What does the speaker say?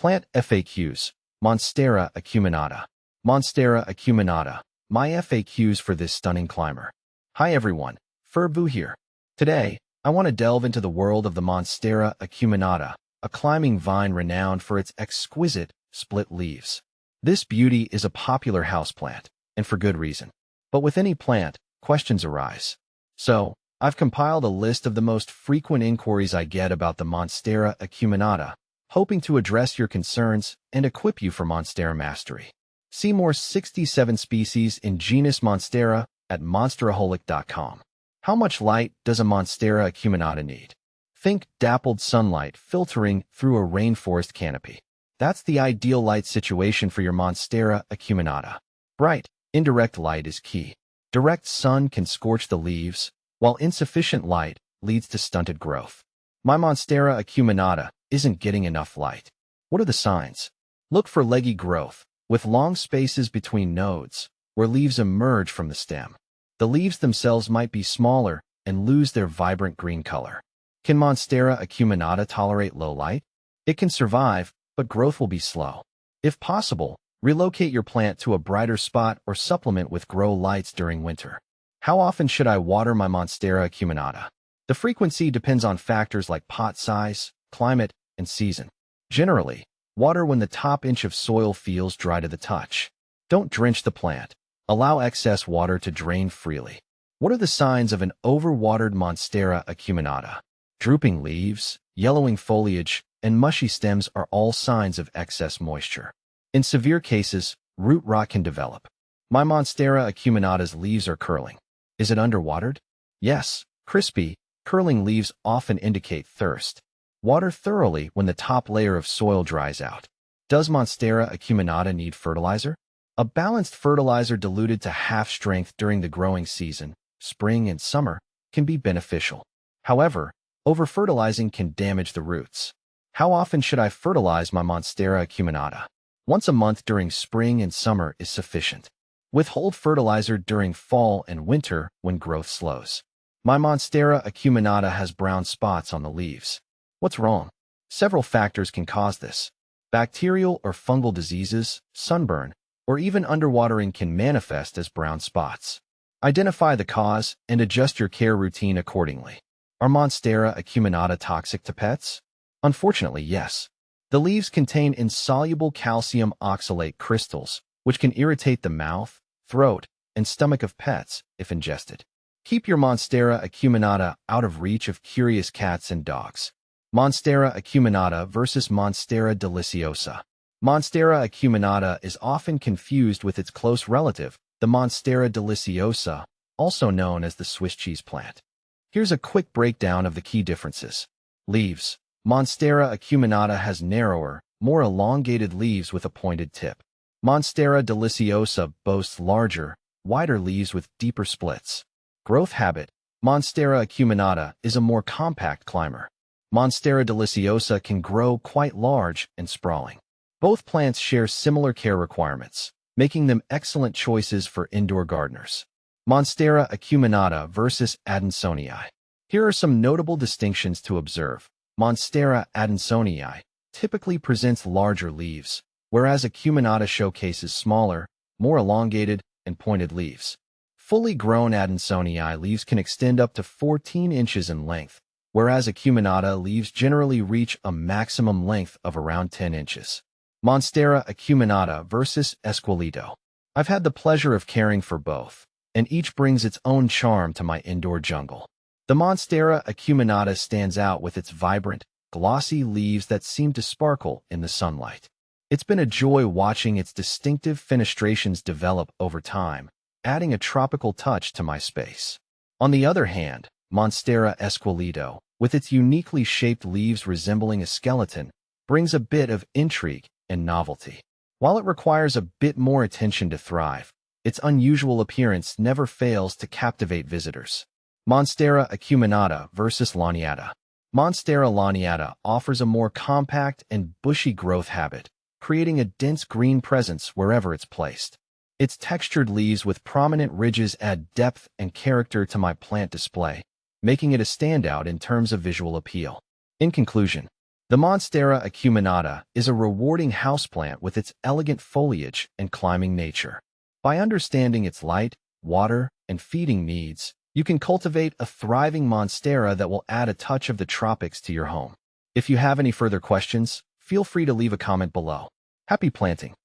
Plant FAQs. Monstera acuminata. Monstera acuminata. My FAQs for this stunning climber. Hi everyone, Furbu here. Today, I want to delve into the world of the Monstera acuminata, a climbing vine renowned for its exquisite, split leaves. This beauty is a popular houseplant, and for good reason. But with any plant, questions arise. So, I've compiled a list of the most frequent inquiries I get about the Monstera acuminata, hoping to address your concerns and equip you for Monstera mastery. See more 67 species in genus Monstera at monsteraholic.com. How much light does a Monstera acuminata need? Think dappled sunlight filtering through a rainforest canopy. That's the ideal light situation for your Monstera acuminata. Bright, indirect light is key. Direct sun can scorch the leaves, while insufficient light leads to stunted growth. My Monstera acuminata isn't getting enough light. What are the signs? Look for leggy growth, with long spaces between nodes, where leaves emerge from the stem. The leaves themselves might be smaller and lose their vibrant green color. Can Monstera acuminata tolerate low light? It can survive, but growth will be slow. If possible, relocate your plant to a brighter spot or supplement with grow lights during winter. How often should I water my Monstera acuminata? The frequency depends on factors like pot size, climate, and season. Generally, water when the top inch of soil feels dry to the touch. Don't drench the plant. Allow excess water to drain freely. What are the signs of an overwatered Monstera acuminata? Drooping leaves, yellowing foliage, and mushy stems are all signs of excess moisture. In severe cases, root rot can develop. My Monstera acuminata's leaves are curling. Is it underwatered? Yes, crispy, curling leaves often indicate thirst. Water thoroughly when the top layer of soil dries out. Does Monstera acuminata need fertilizer? A balanced fertilizer diluted to half strength during the growing season, spring and summer, can be beneficial. However, over-fertilizing can damage the roots. How often should I fertilize my Monstera acuminata? Once a month during spring and summer is sufficient. Withhold fertilizer during fall and winter when growth slows. My Monstera acuminata has brown spots on the leaves. What's wrong? Several factors can cause this. Bacterial or fungal diseases, sunburn, or even underwatering can manifest as brown spots. Identify the cause and adjust your care routine accordingly. Are Monstera acuminata toxic to pets? Unfortunately, yes. The leaves contain insoluble calcium oxalate crystals, which can irritate the mouth, throat, and stomach of pets if ingested. Keep your Monstera acuminata out of reach of curious cats and dogs. Monstera acuminata versus Monstera deliciosa. Monstera acuminata is often confused with its close relative, the Monstera deliciosa, also known as the Swiss cheese plant. Here's a quick breakdown of the key differences. Leaves. Monstera acuminata has narrower, more elongated leaves with a pointed tip. Monstera deliciosa boasts larger, wider leaves with deeper splits. Growth habit. Monstera acuminata is a more compact climber. Monstera deliciosa can grow quite large and sprawling. Both plants share similar care requirements, making them excellent choices for indoor gardeners. Monstera acuminata versus Adansonii. Here are some notable distinctions to observe. Monstera adansonii typically presents larger leaves, whereas acuminata showcases smaller, more elongated, and pointed leaves. Fully grown Adansonii leaves can extend up to 14 inches in length, whereas acuminata leaves generally reach a maximum length of around 10 inches. Monstera acuminata versus Esqueleto. I've had the pleasure of caring for both, and each brings its own charm to my indoor jungle. The Monstera acuminata stands out with its vibrant, glossy leaves that seem to sparkle in the sunlight. It's been a joy watching its distinctive fenestrations develop over time, adding a tropical touch to my space. On the other hand, Monstera Esqueleto, with its uniquely shaped leaves resembling a skeleton, brings a bit of intrigue and novelty. While it requires a bit more attention to thrive, its unusual appearance never fails to captivate visitors. Monstera acuminata versus Laniata. Monstera laniata offers a more compact and bushy growth habit, creating a dense green presence wherever it's placed. Its textured leaves with prominent ridges add depth and character to my plant display, making it a standout in terms of visual appeal. In conclusion, The Monstera acuminata is a rewarding houseplant with its elegant foliage and climbing nature. By understanding its light, water, and feeding needs, you can cultivate a thriving Monstera that will add a touch of the tropics to your home. If you have any further questions, feel free to leave a comment below. Happy planting!